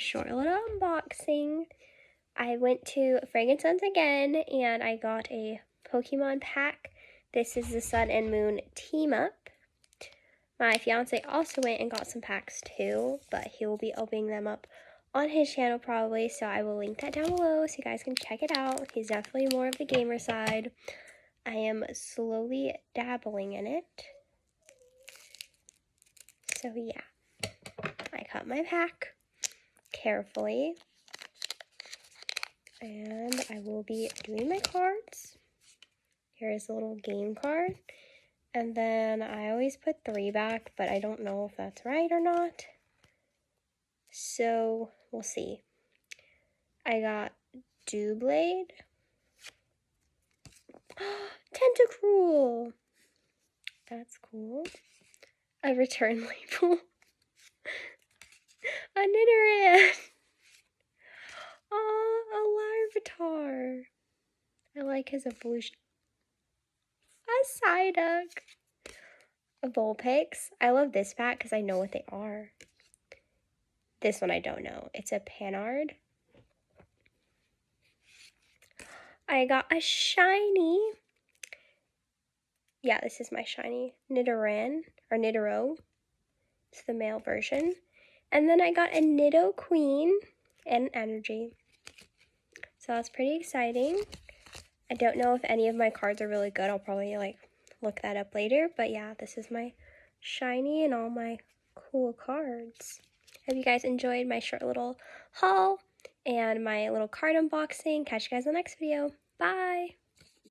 short little unboxing. I went to Frank & Sons again, and I got a Pokemon pack. This is the Sun and Moon Team Up. My fiance also went and got some packs too, but he will be opening them up on his channel probably, so I will link that down below so you guys can check it out. He's definitely more of the gamer side. I am slowly dabbling in it. So yeah, I cut my pack carefully, and I will be doing my cards. Here's a little game card, and then I always put 3 back, but I don't know if that's right or not, so we'll see. I got Doublade, Tentacruel, that's cool, a return label, a Nidoran, a Larvitar, I like his evolution, a Psyduck, a Vulpix. I love this pack because I know what they are. This one I don't know. It's a Panard. I got a shiny. Yeah, this is my shiny Nidoran, or Nidoro. It's the male version. And then I got a Nidoqueen and Energy. So that's pretty exciting. I don't know if any of my cards are really good. I'll probably look that up later. But yeah, this is my shiny and all my cool cards. Hope you guys enjoyed my short little haul and my little card unboxing. Catch you guys in the next video. Bye!